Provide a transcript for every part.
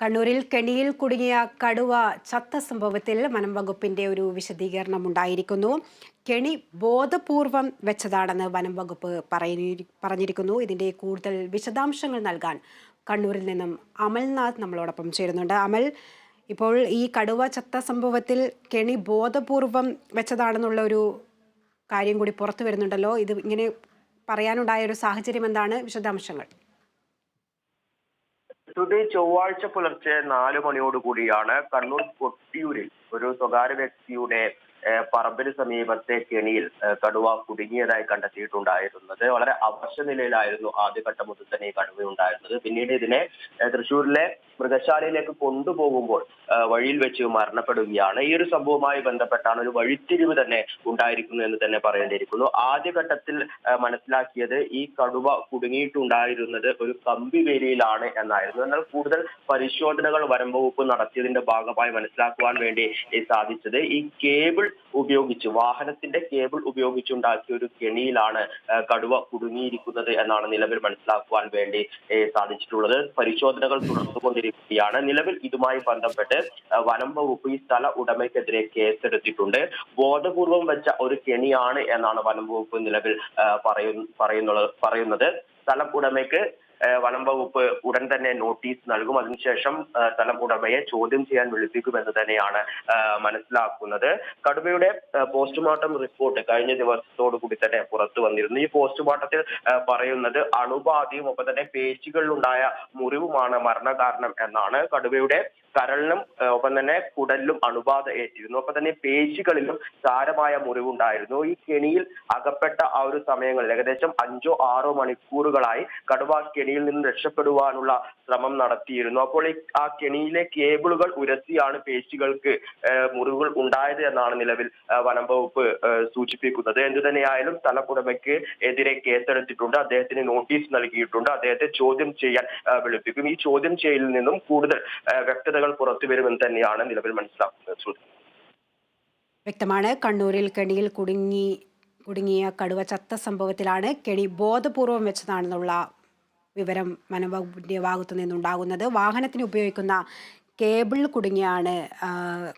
കണ്ണൂരിൽ കെണിയിൽ കുടുങ്ങിയ കടുവ ചത്ത സംഭവത്തിൽ വനം വകുപ്പിന്റെ ഒരു വിശദീകരണം ഉണ്ടായിരിക്കുന്നു. കെണി ബോധപൂർവം വെച്ചതാണെന്ന് വനം വകുപ്പ് പറഞ്ഞിരിക്കുന്നു. ഇതിന്റെ കൂടുതൽ വിശദാംശങ്ങൾ നൽകാൻ കണ്ണൂരിൽ നിന്നും അമൽനാഥ് നമ്മളോടൊപ്പം ചേരുന്നുണ്ട്. അമൽ, ഇപ്പോൾ ഈ കടുവ ചത്ത സംഭവത്തിൽ കെണി ബോധപൂർവം വെച്ചതാണെന്നുള്ള ഒരു കാര്യം കൂടി പുറത്തു വരുന്നുണ്ടല്ലോ. ഇത് ഇങ്ങനെ പറയാനുണ്ടായ ഒരു സാഹചര്യം എന്താണ്? വിശദാംശങ്ങൾ. ചൊവ്വാഴ്ച പുലർച്ചെ 4 മണിയോടുകൂടിയാണ് കണ്ണൂർ കൊട്ടിയൂരിൽ ഒരു സ്വകാര്യ വ്യക്തിയുടെ പറമ്പിന് സമീപത്തെ കെണിയിൽ കടുവ കുടുങ്ങിയതായി കണ്ടെത്തിയിട്ടുണ്ടായിരുന്നത്. വളരെ അവശ നിലയിലായിരുന്നു ആദ്യഘട്ടം മുതൽ തന്നെ ഈ കടുവ ഉണ്ടായിരുന്നത്. പിന്നീട് ഇതിനെ തൃശ്ശൂരിലെ മൃഗശാലയിലേക്ക് കൊണ്ടുപോകുമ്പോൾ വഴിയിൽ വെച്ച് മരണപ്പെടുകയാണ്. ഈ ഒരു സംഭവവുമായി ബന്ധപ്പെട്ടാണ് ഒരു വഴിത്തിരിവ് തന്നെ ഉണ്ടായിരിക്കുന്നു എന്ന് തന്നെ പറയേണ്ടിയിരിക്കുന്നു. ആദ്യഘട്ടത്തിൽ മനസ്സിലാക്കിയത് ഈ കടുവ കുടുങ്ങിയിട്ടുണ്ടായിരുന്നത് ഒരു കമ്പി വേലിയിലാണ് എന്നായിരുന്നു. എന്നാൽ കൂടുതൽ പരിശോധനകൾ വനം വകുപ്പ് നടത്തിയതിന്റെ ഭാഗമായി മനസ്സിലാക്കുവാൻ വേണ്ടി സാധിച്ചത് ഈ കേബിൾ ഉപയോഗിച്ച്, വാഹനത്തിന്റെ കേബിൾ ഉപയോഗിച്ചുണ്ടാക്കിയ ഒരു കെണിയിലാണ് കടുവ കുടുങ്ങിയിരിക്കുന്നത് എന്നാണ് നിലവിൽ മനസ്സിലാക്കുവാൻ വേണ്ടി സാധിച്ചിട്ടുള്ളത്. പരിശോധനകൾ തുടർന്നുകൊണ്ടിരിക്കുകയാണ്. നിലവിൽ ഇതുമായി ബന്ധപ്പെട്ട് വനം വകുപ്പ് ഈ സ്ഥല ഉടമയ്ക്കെതിരെ കേസെടുത്തിട്ടുണ്ട്. ബോധപൂർവം വെച്ച ഒരു കെണിയാണ് എന്നാണ് വനം വകുപ്പ് നിലവിൽ പറയുന്നത്. സ്ഥലം ഉടമയ്ക്ക് വനം വകുപ്പ് ഉടൻ തന്നെ നോട്ടീസ് നൽകും. അതിനുശേഷം സ്ഥലം ഉടമയെ ചോദ്യം ചെയ്യാൻ വിളിപ്പിക്കുമെന്ന് തന്നെയാണ് മനസ്സിലാക്കുന്നത്. കടുവയുടെ പോസ്റ്റ്മോർട്ടം റിപ്പോർട്ട് കഴിഞ്ഞ ദിവസത്തോടു കൂടി തന്നെ പുറത്തു വന്നിരുന്നു. ഈ പോസ്റ്റ്മോർട്ടത്തിൽ പറയുന്നത് അണുബാധയും ഒപ്പം തന്നെ പേശികളിലുണ്ടായ മുറിവുമാണ് മരണകാരണം എന്നാണ്. കടുവയുടെ കരളിനും ഒപ്പം തന്നെ കുടലിലും അണുബാധ ഏറ്റിരുന്നു. ഒപ്പം തന്നെ പേശികളിലും സാരമായ മുറിവുണ്ടായിരുന്നു. ഈ കെണിയിൽ അകപ്പെട്ട ആ ഒരു സമയങ്ങളിൽ ഏകദേശം 5-6 മണിക്കൂറുകളായി കടുവ കെണിയിൽ നിന്ന് രക്ഷപ്പെടുവാനുള്ള ശ്രമം നടത്തിയിരുന്നു. അപ്പോൾ ആ കെണിയിലെ കേബിളുകൾ ഉരസിയാണ് പേശികൾക്ക് മുറിവുകൾ ഉണ്ടായത് എന്നാണ് നിലവിൽ വനം വകുപ്പ് സൂചിപ്പിക്കുന്നത്. എന്തുതന്നെയായാലും സ്ഥലമുടമയ്ക്ക് എതിരെ കേസെടുത്തിട്ടുണ്ട്. അദ്ദേഹത്തിന് നോട്ടീസ് നൽകിയിട്ടുണ്ട്. അദ്ദേഹത്തെ ചോദ്യം ചെയ്യാൻ വിളിപ്പിക്കും. ഈ ചോദ്യം ചെയ്യലിൽ നിന്നും കൂടുതൽ വ്യക്തതകൾ പുറത്തു വരുമെന്ന് തന്നെയാണ് നിലവിൽ മനസ്സിലാക്കുന്നത്. വ്യക്തമാണ്. കണ്ണൂരിൽ കെണിയിൽ കുടുങ്ങിയ കടുവ ചത്ത സംഭവത്തിലാണ് കെണി ബോധപൂർവം വെച്ചതാണെന്നുള്ള വിവരം വനംവകുപ്പിന്റെ ഭാഗത്തു നിന്നുണ്ടാകുന്നത്. വാഹനത്തിന് ഉപയോഗിക്കുന്ന കേബിൾ കുടുങ്ങിയാണ്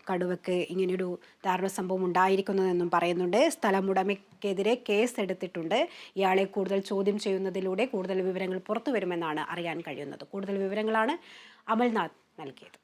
കടുവയ്ക്ക് ഇങ്ങനെയൊരു ദാരുണ സംഭവം ഉണ്ടായിരിക്കുന്നതെന്നും പറയുന്നുണ്ട്. സ്ഥലമുടമയ്ക്കെതിരെ കേസ് എടുത്തിട്ടുണ്ട്. ഇയാളെ കൂടുതൽ ചോദ്യം ചെയ്യുന്നതിലൂടെ കൂടുതൽ വിവരങ്ങൾ പുറത്തു വരുമെന്നാണ് അറിയാൻ കഴിയുന്നത്. കൂടുതൽ വിവരങ്ങളാണ് അമൽനാഥ് നൽകിയത്.